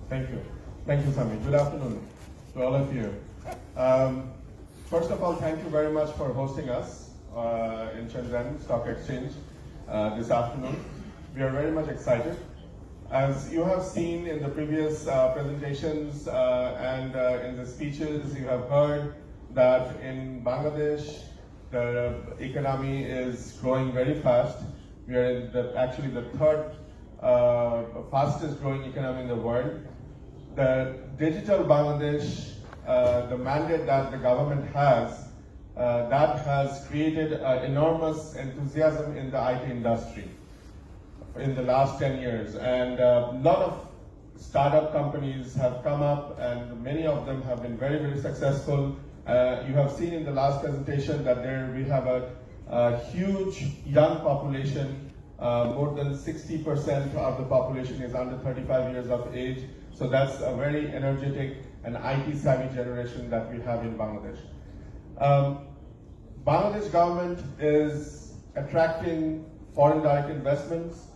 Thank you. Thank you, Sami. Good afternoon to all of you. First of all, thank you very much for hosting us in Shenzhen Stock Exchange this afternoon. We are very much excited. As you have seen in the previous presentations and in the speeches, you have heard that in Bangladesh, the economy is growing very fast. We are in actually the third fastest growing economy in the world. The digital Bangladesh, the mandate that the government has, that has created enormous enthusiasm in the IT industry in the last 10 years. And a lot of startup companies have come up and many of them have been very, very successful. You have seen in the last presentation that we have a huge young population. More than 60% of the population is under 35 years of age. So that's a very energetic and IT savvy generation that we have in Bangladesh. Bangladesh government is attracting foreign direct investments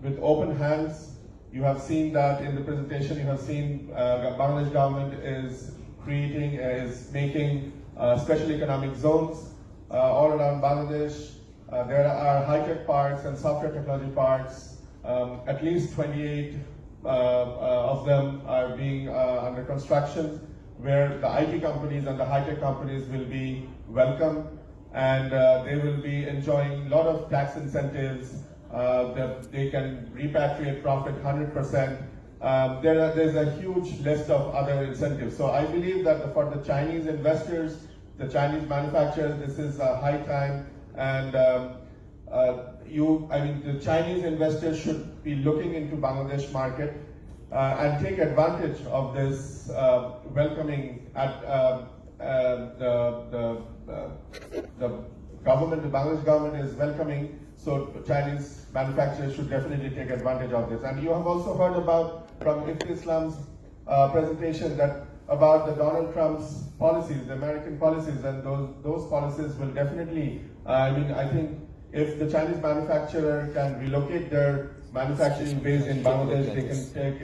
with open hands. You have seen that in the presentation. You have seen Bangladesh government is making special economic zones all around Bangladesh. There are high-tech parks and software technology parks. At least 28 of them are being under construction, where the IT companies and the high-tech companies will be welcome, and they will be enjoying a lot of tax incentives. That they can repatriate profit 100%. There's a huge list of other incentives. So I believe that for the Chinese investors, the Chinese manufacturers, this is a high time, and the Chinese investors should be looking into Bangladesh market and take advantage of this welcoming at the government. The Bangladesh government is welcoming, so Chinese manufacturers should definitely take advantage of this. And you have also heard about from Ifti Islam's presentation that about the Donald Trump's policies, the American policies, and those policies will definitely, I think if the Chinese manufacturer can relocate their manufacturing base in Bangladesh, they can take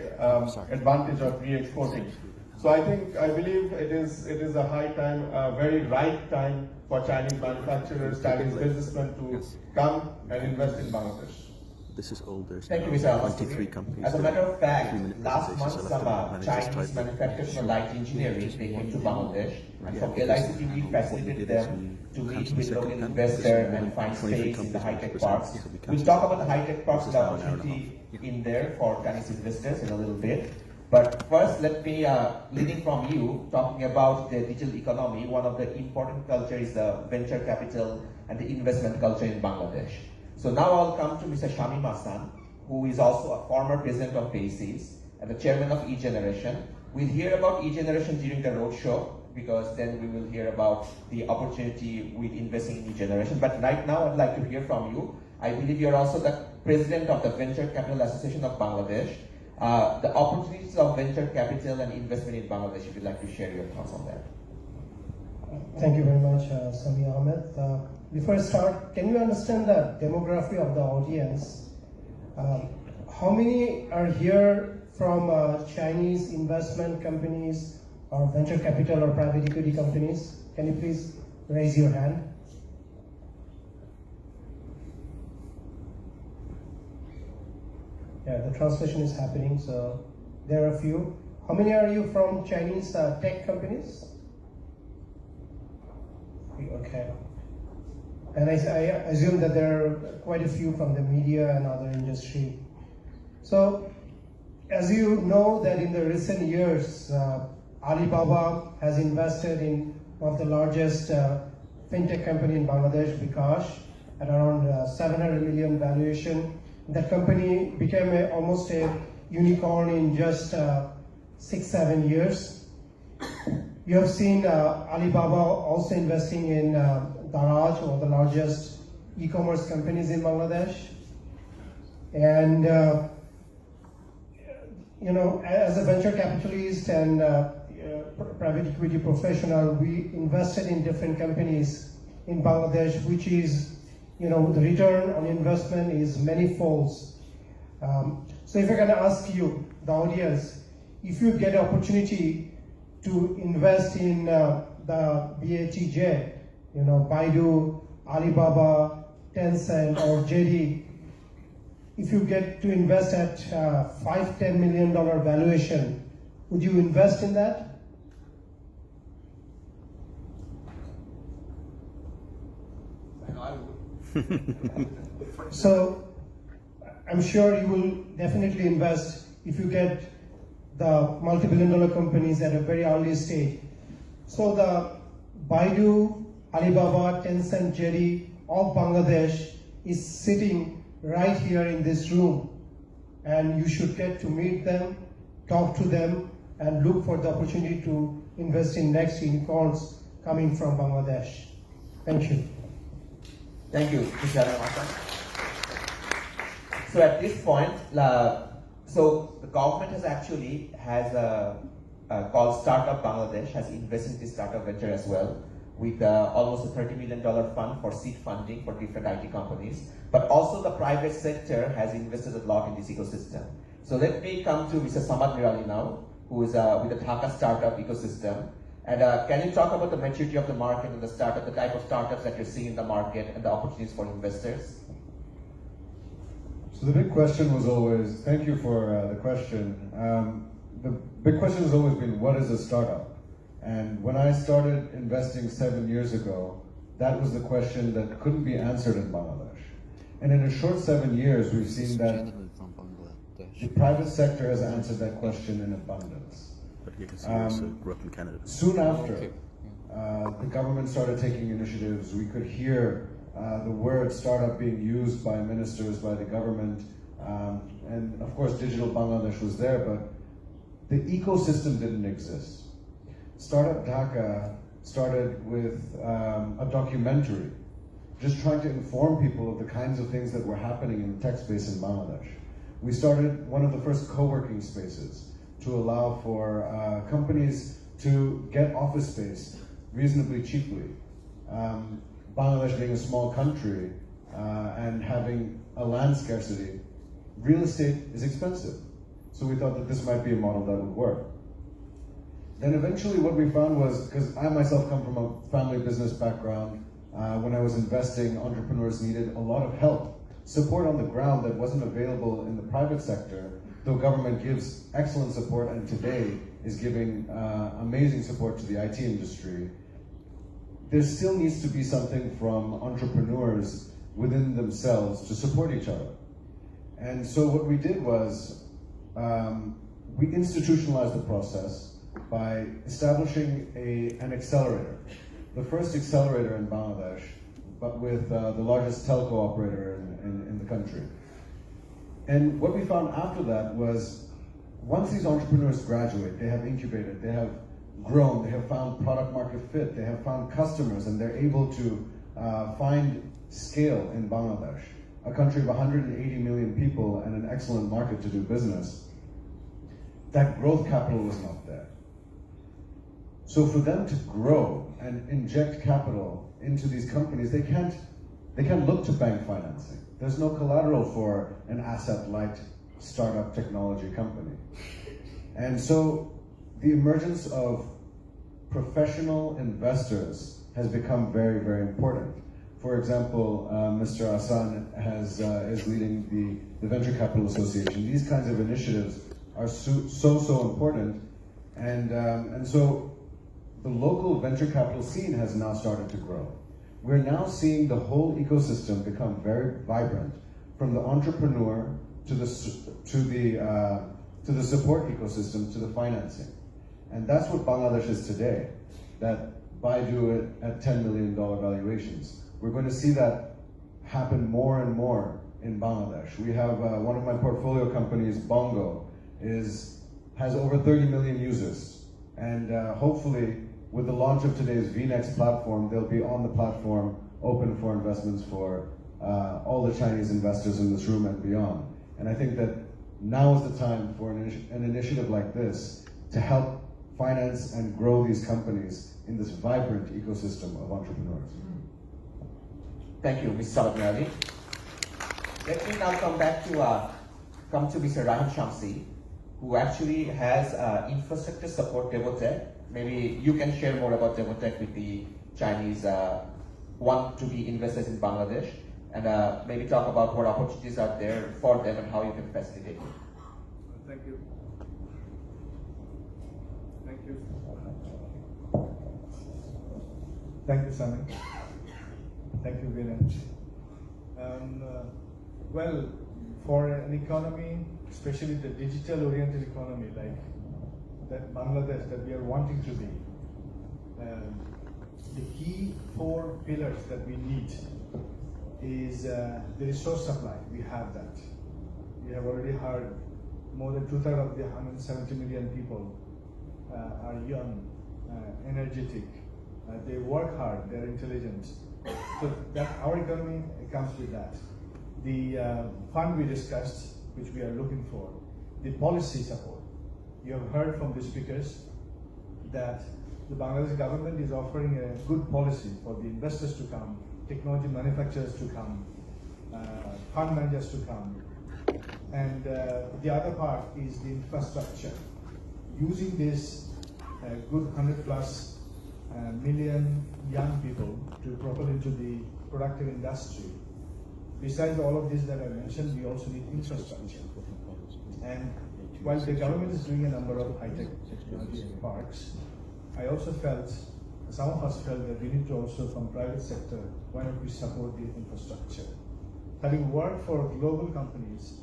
advantage of re-exporting. So I believe it is a high time, a very right time for Chinese manufacturers, Chinese businessmen to come and invest in Bangladesh. This is old. There's Thank you, Mr. 23 companies. As a matter of fact, last month so some Chinese manufacturers for light engineering, they came to Bangladesh, and from LIC we facilitated them to meet with local investors and find space in the high-tech parks. We'll talk about the high-tech parks, the opportunity in there for Chinese investors in a little bit. But first, let me, leading from you, talking about the digital economy, one of the important culture is the venture capital and the investment culture in Bangladesh. So now I'll come to Mr. Shamim Hassan, who is also a former president of BASIS and the chairman of eGeneration. We'll hear about eGeneration during the roadshow, because then we will hear about the opportunity with investing in eGeneration. But right now, I'd like to hear from you. I believe you're also the president of the Venture Capital Association of Bangladesh. The opportunities of venture capital and investment in Bangladesh, if you'd like to share your thoughts on that. Thank you very much, Sami Ahmed. Before I start, can you understand the demography of the audience? How many are here from Chinese investment companies or venture capital or private equity companies? Can you please raise your hand? Yeah, the translation is happening, so there are a few. How many are you from Chinese tech companies? Okay. And I assume that there are quite a few from the media and other industry. So, as you know that in the recent years, Alibaba has invested in one of the largest fintech company in Bangladesh, Bikash, at around 700 million valuation. That company became almost a unicorn in just 6-7 years. You have seen Alibaba also investing in Daraj, one of the largest e-commerce companies in Bangladesh. And as a venture capitalist and private equity professional, we invested in different companies in Bangladesh, which is, the return on investment is many folds. So if I can ask you, the audience, if you get opportunity to invest in the BATJ, Baidu, Alibaba, Tencent or JD, if you get to invest at $5-10 million valuation, would you invest in that? So I'm sure you will definitely invest if you get the multi-billion-dollar companies at a very early stage. So the Baidu, Alibaba, Tencent, JD of Bangladesh is sitting right here in this room, and you should get to meet them, talk to them, and look for the opportunity to invest in next unicorns coming from Bangladesh. Thank you. Thank you, Mr. Alamasa. So at this point, so the government has called Startup Bangladesh has invested in this startup venture as well, with almost a $30 million fund for seed funding for different IT companies. But also the private sector has invested a lot in this ecosystem. So let me come to Mr. Samad Nirali now, who is with the Dhaka startup ecosystem. And can you talk about the maturity of the market and the type of startups that you're seeing in the market and the opportunities for investors? So the big question was always, thank you for the question. The big question has always been, what is a startup? And when I started investing 7 years ago, that was the question that couldn't be answered in Bangladesh. And in a short 7 years, we've seen that the private sector has answered that question in abundance. But you can see also grew up in Canada. Soon after, the government started taking initiatives. We could hear the word startup being used by ministers, by the government, and of course Digital Bangladesh was there, but the ecosystem didn't exist. Startup Dhaka started with a documentary, just trying to inform people of the kinds of things that were happening in the tech space in Bangladesh. We started one of the first co-working spaces to allow for companies to get office space reasonably cheaply. Bangladesh being a small country and having a land scarcity, real estate is expensive. So we thought that this might be a model that would work. Then eventually what we found was, because I myself come from a family business background, when I was investing, entrepreneurs needed a lot of help, support on the ground that wasn't available in the private sector, though government gives excellent support and today is giving amazing support to the IT industry. There still needs to be something from entrepreneurs within themselves to support each other. And so what we did was, we institutionalized the process by establishing an accelerator. The first accelerator in Bangladesh, but with the largest telco operator in the country. And what we found after that was, once these entrepreneurs graduate, they have incubated, they have grown, they have found product market fit, they have found customers, and they're able to find scale in Bangladesh, a country of 180 million people and an excellent market to do business. That growth capital was not there. So for them to grow and inject capital into these companies, they can't look to bank financing. There's no collateral for an asset-light startup technology company. And so the emergence of professional investors has become very, very important. For example, Mr. Asan is leading the Venture Capital Association. These kinds of initiatives are so important. And so the local venture capital scene has now started to grow. We're now seeing the whole ecosystem become very vibrant, from the entrepreneur to the support ecosystem to the financing. And that's what Bangladesh is today, that Baidu at $10 million valuations. We're going to see that happen more and more in Bangladesh. We have one of my portfolio companies, Bongo, has over 30 million users. And hopefully, with the launch of today's VNext platform, they'll be on the platform open for investments for all the Chinese investors in this room and beyond. And I think that now is the time for an initiative like this to help finance and grow these companies in this vibrant ecosystem of entrepreneurs. Thank you, Mr. Saladnali. Let me now come to Mr. Rahim Shamsi, who actually has infrastructure support Devotech. Maybe you can share more about Devotech with the Chinese want to be investors in Bangladesh, and maybe talk about what opportunities are there for them and how you can facilitate it. Thank you. Thank you. Thank you, Sami. Thank you, Viren. Well, for an economy, especially the digital-oriented economy like that Bangladesh that we are wanting to be, the key 4 pillars that we need is the resource supply. We have that. We have already heard more than 2/3 of the 170 million people are young, energetic, they work hard, they're intelligent. So that our economy comes with that. The fund we discussed, which we are looking for, the policy support. You have heard from the speakers that the Bangladesh government is offering a good policy for the investors to come, technology manufacturers to come, fund managers to come. And the other part is the infrastructure. Using this good 100+ million young people to propel into the productive industry. Besides all of this that I mentioned, we also need infrastructure. And while the government is doing a number of high-tech technology parks, I also felt, some of us felt that we need to also, from private sector, why not we support the infrastructure? Having worked for global companies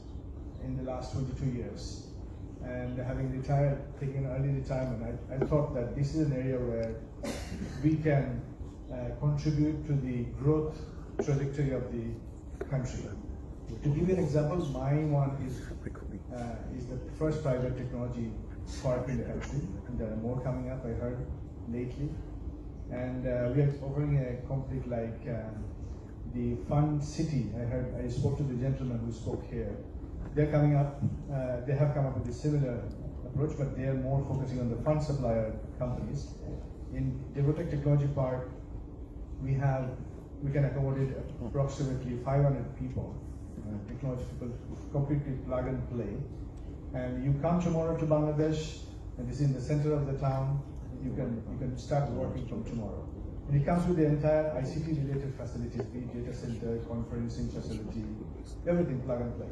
in the last 22 years, and having retired, taking an early retirement, I thought that this is an area where we can contribute to the growth trajectory of the country. To give you an example, my one is the first private technology park in the country, and there are more coming up, I heard lately. And we are offering a complete like the fun city. I spoke to the gentleman who spoke here. They're coming up, they have come up with a similar approach, but they are more focusing on the fund supplier companies. In Devotech Technology Park, we can accommodate approximately 500 people, technology people, completely plug and play. And you come tomorrow to Bangladesh, and this is in the center of the town, you can start working from tomorrow. And it comes with the entire ICT related facilities, be it data center, conferencing facility, everything plug and play.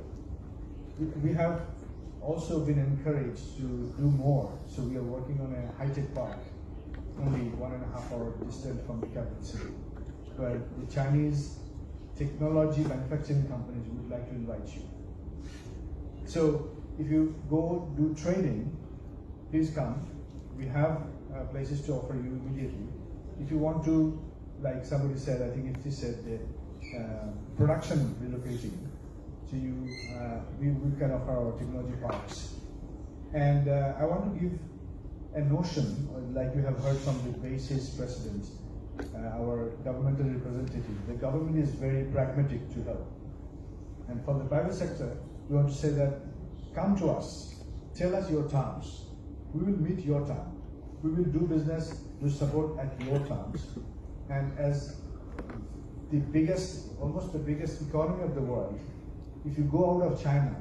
We have also been encouraged to do more, so we are working on a high-tech park, only 1.5 hour distant from the capital city, where the Chinese technology manufacturing companies would like to invite you. So if you go do training, please come. We have places to offer you immediately. If you want to, like somebody said, I think it said, production relocating. So we can offer our technology parks. And I want to give a notion, like you have heard from the basis president, our governmental representative. The government is very pragmatic to help. And for the private sector, we want to say that, come to us, tell us your terms. We will meet your term. We will do business, do support at your terms. And as the biggest, almost the biggest economy of the world, if you go out of China,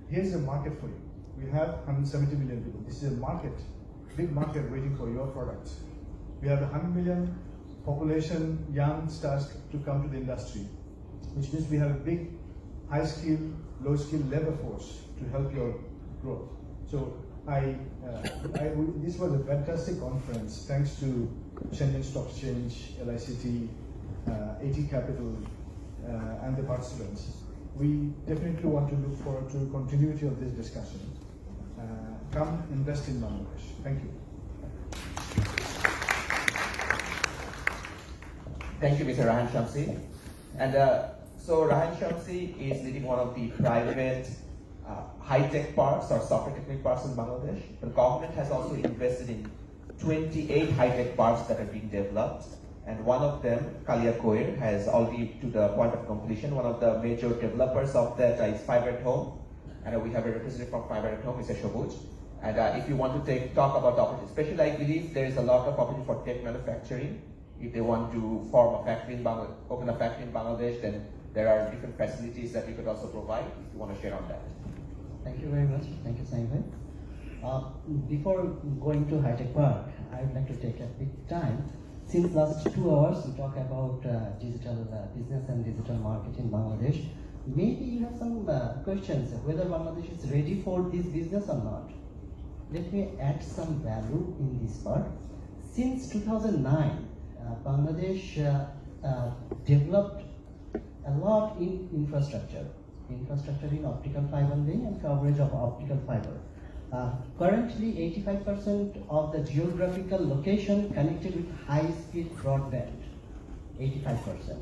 here's a market for you. We have 170 million people. This is a market, big market waiting for your products. We have 100 million population, young stars to come to the industry, which means we have a big, high skill, low skill labor force to help your growth. So this was a fantastic conference, thanks to Shenzhen Stock Exchange, LICT, AT Capital, and the participants. We definitely want to look forward to continuity of this discussion. Come invest in Bangladesh. Thank you. Thank you, Mr. Rahan Shamsi. And so Rahan Shamsi is leading one of the private high-tech parks or software technical parks in Bangladesh. The government has also invested in 28 high-tech parks that are being developed. And one of them, Kalia Koir, has already to the point of completion. One of the major developers of that is Fiber at Home. And we have a representative from Fiber at Home, Mr. Shobuj. And if you want to talk about the opportunity, especially I believe there is a lot of opportunity for tech manufacturing. If they want to form a factory in Bangladesh, open a factory in Bangladesh, then there are different facilities that we could also provide. If you want to share on that. Thank you very much. Thank you, Saim bhai. Before going to High Tech Park, I would like to take a bit time. Since last 2 hours, we talk about digital business and digital market in Bangladesh. Maybe you have some questions whether Bangladesh is ready for this business or not. Let me add some value in this part. Since 2009, Bangladesh developed a lot in infrastructure in optical fiber laying and coverage of optical fiber. Currently, 85% of the geographical location connected with high-speed broadband, 85%.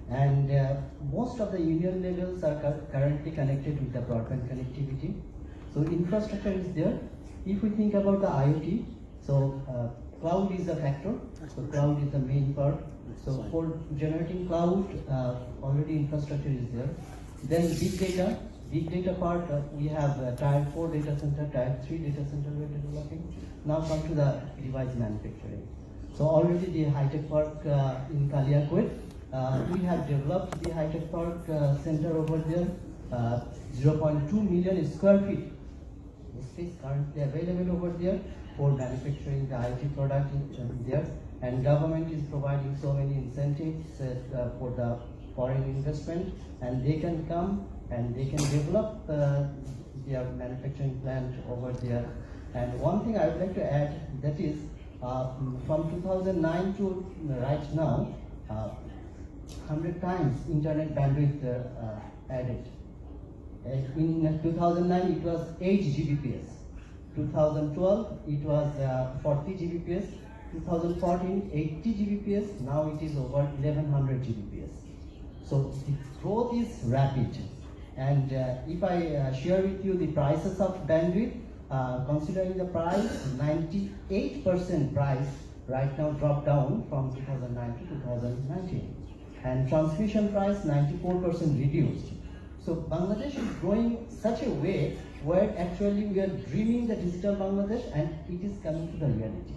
And most of the union levels are currently connected with the broadband connectivity. So infrastructure is there. If we think about the IoT, so cloud is a factor. So cloud is the main part. So for generating cloud, already infrastructure is there. Then big data part, we have tier 4 data center, tier 3 data center we are developing. Now come to the device manufacturing. So already the high-tech park in Kaliakwet, we have developed the high-tech park center over there, 0.2 million square feet. The space currently available over there for manufacturing the IT product in there, and government is providing so many incentives for the foreign investment, and they can come and they can develop their manufacturing plant over there. And one thing I would like to add, that is from 2009 to right now, 100 times internet bandwidth added. In 2009 it was 8 Gbps, 2012 it was 40 Gbps, 2014 80 Gbps, now it is over 1100 Gbps. So the growth is rapid. And if I share with you the prices of bandwidth, considering the price, 98% price right now dropped down from 2009 to 2019. And transmission price, 94% reduced. So Bangladesh is growing such a way where actually we are dreaming the digital Bangladesh, and it is coming to the reality.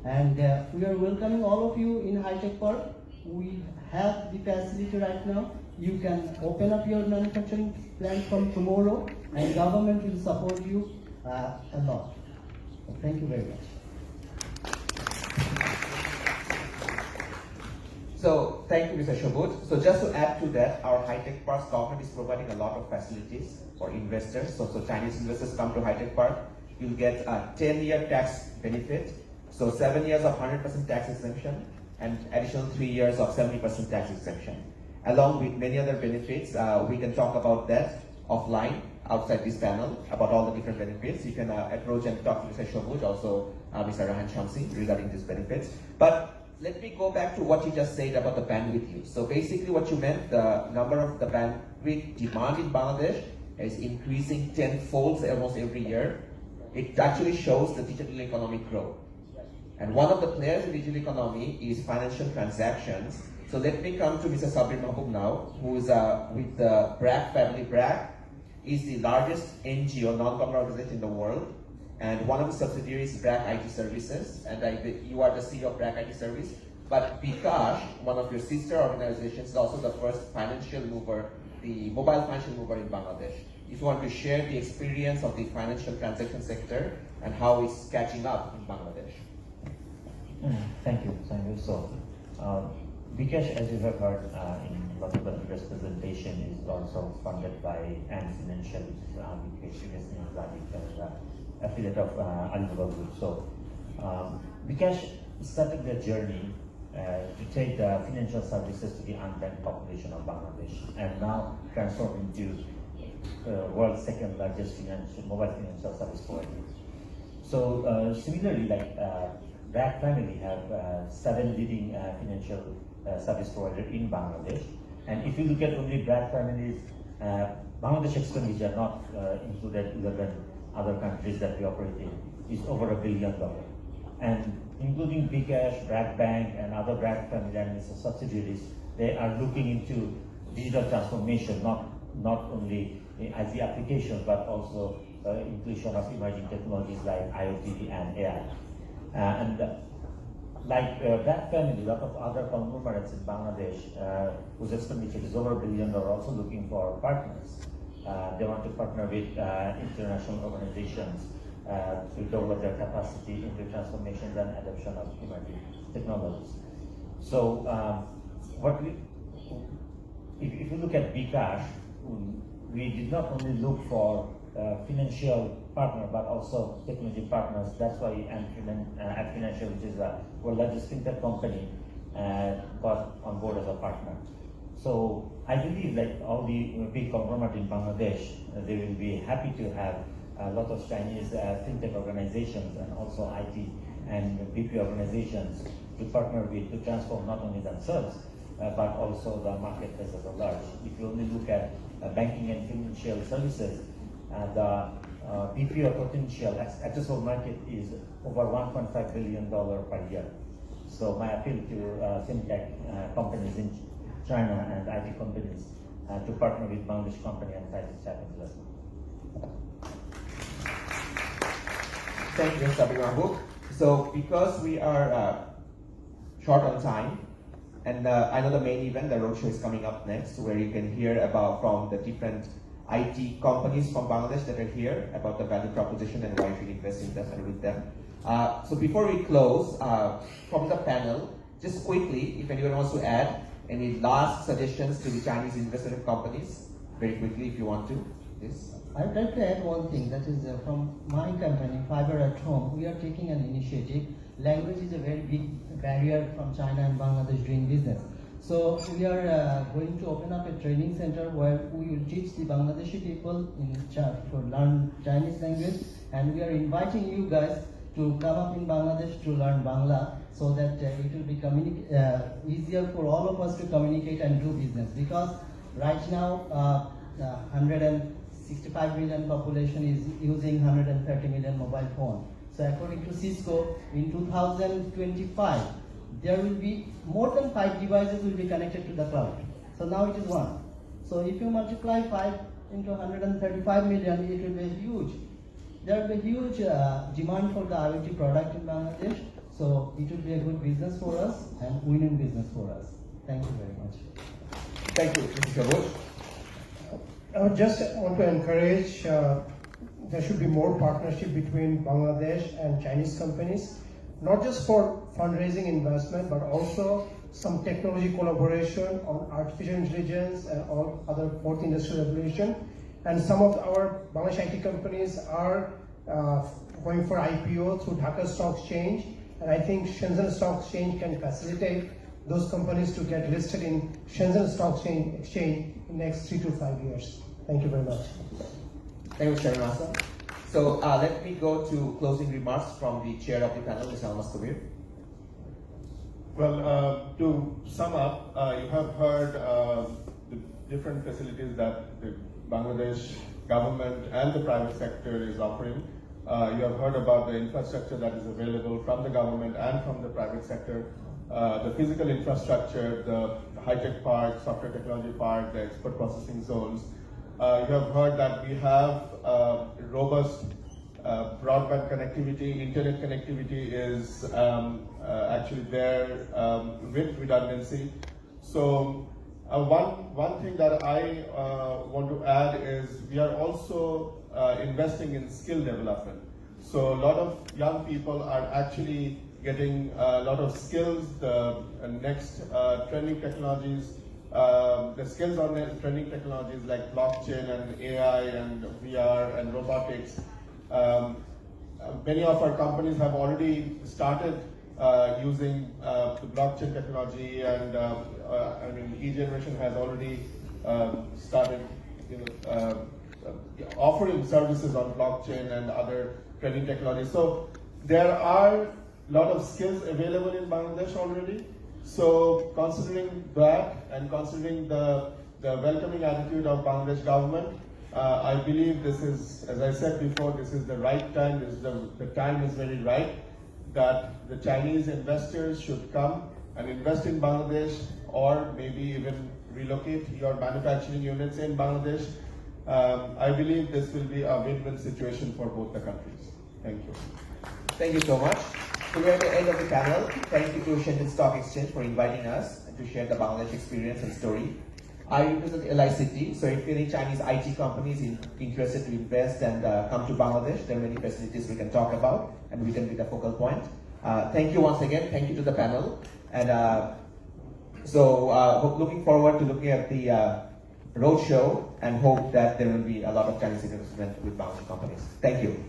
And we are welcoming all of you in High Tech Park. We have the facility right now. You can open up your manufacturing plant from tomorrow, and government will support you a lot. So thank you very much. So thank you, Mr. Shobut. So just to add to that, our high-tech parks government is providing a lot of facilities for investors. So Chinese investors come to high-tech park, you'll get a 10-year tax benefit. So 7 years of 100% tax exemption, and additional 3 years of 70% tax exemption. Along with many other benefits, we can talk about that offline outside this panel about all the different benefits. You can approach and talk to Mr. Shobut, also Mr. Rahan Shamsi regarding these benefits. But let me go back to what you just said about the bandwidth use. So basically what you meant, the number of the bandwidth demand in Bangladesh is increasing tenfold almost every year. It actually shows the digital economic growth. And one of the players in digital economy is financial transactions. So let me come to Mr. Sabir Mahbub now, who is with the BRAC family. BRAC is the largest NGO, non-government organization in the world. And one of the subsidiaries is BRAC IT Services, and you are the CEO of BRAC IT Service. But Bikash, one of your sister organizations, is also the first financial mover, the mobile financial mover in Bangladesh. If you want to share the experience of the financial transaction sector and how it's catching up in Bangladesh. Thank you, Sanju. So, Bikash, as you have heard in Bangladesh's presentation, is also funded by Ant Financial, which is an affiliate of Alibaba Group. So, Bikash started their journey to take the financial services to the unbanked population of Bangladesh, and now transform into world's second largest mobile financial service provider. So, similarly, like BRAC family have 7 leading financial service providers in Bangladesh, and if you look at only BRAC families, Bangladesh expenditure, not included 11 other countries that we operate in, is over $1 billion. And including Bikash, BRAC Bank, and other BRAC family and subsidiaries, they are looking into digital transformation, not only as the application, but also inclusion of emerging technologies like IoT and AI. Like BRAC family, a lot of other conglomerates in Bangladesh whose expenditure is over $1 billion are also looking for partners. They want to partner with international organizations to develop their capacity into transformations and adoption of emerging technologies. So, if you look at bKash, we did not only look for financial partner but also technology partners. That's why Ant Financial, which is the world's largest fintech company, got on board as a partner. So I believe like all the big conglomerates in Bangladesh, they will be happy to have a lot of Chinese fintech organizations and also IT and BP organizations to partner with to transform not only themselves but also the marketplace as a large. If you only look at banking and financial services, the BPO potential addressable market is over $1.5 billion per year. So my appeal to fintech companies in China and IT companies to partner with Bangladesh company and try to tap into that. Thank you, Mr. Abhimabuk. So because we are short on time, and I know the main event, the roadshow, is coming up next, where you can hear about from the different IT companies from Bangladesh that are here about the value proposition and why you should invest in them and with them. So before we close, from the panel, just quickly, if anyone wants to add any last suggestions to the Chinese investor companies, very quickly if you want to. Yes. I'd like to add one thing, that is from my company, Fiber at Home, we are taking an initiative. Language is a very big barrier from China and Bangladesh doing business. So we are going to open up a training center where we will teach the Bangladeshi people to learn Chinese language, and we are inviting you guys to come up in Bangladesh to learn Bangla, so that it will be easier for all of us to communicate and do business. Because right now, 165 million population is using 130 million mobile phone. So according to Cisco, in 2025, there will be more than 5 devices will be connected to the cloud. So now it is 1. So if you multiply 5 into 135 million, it will be huge. There will be huge demand for the IoT product in Bangladesh. So it will be a good business for us and winning business for us. Thank you very much. Thank you, Mr. Shabush. I would just want to encourage there should be more partnership between Bangladesh and Chinese companies, not just for fundraising investment, but also some technology collaboration on artificial intelligence and all other fourth industrial revolution. And some of our Bangladesh IT companies are going for IPO through Dhaka Stock Exchange, and I think Shenzhen Stock Exchange can facilitate those companies to get listed in Shenzhen Stock Exchange in the next 3 to 5 years. Thank you very much. Thank you, Chairman Asa. So let me go to closing remarks from the chair of the panel, Mr. Almas Kabir. Well, to sum up, you have heard the different facilities that the Bangladesh government and the private sector is offering. You have heard about the infrastructure that is available from the government and from the private sector. The physical infrastructure, the high-tech park, software technology park, the export processing zones. You have heard that we have robust broadband connectivity. Internet connectivity is actually there with redundancy. So one thing that I want to add is we are also investing in skill development. So a lot of young people are actually getting a lot of skills, the next trending technologies, the skills on the trending technologies like blockchain and AI and VR and robotics. Many of our companies have already started using the blockchain technology, and I mean, eGeneration has already started offering services on blockchain and other trending technologies. So there are a lot of skills available in Bangladesh already. So considering that and considering the welcoming attitude of Bangladesh government, I believe this is, as I said before, this is the right time. This is the time is very right that the Chinese investors should come and invest in Bangladesh, or maybe even relocate your manufacturing units in Bangladesh. I believe this will be a win-win situation for both the countries. Thank you. Thank you so much. So we're at the end of the panel. Thank you to Shenzhen Stock Exchange for inviting us to share the Bangladesh experience and story. I represent LICT, so if any Chinese IT companies interested to invest and come to Bangladesh, there are many facilities we can talk about and we can be the focal point. Thank you once again, thank you to the panel. And looking forward to looking at the roadshow and hope that there will be a lot of Chinese investment with Bangladeshi companies. Thank you.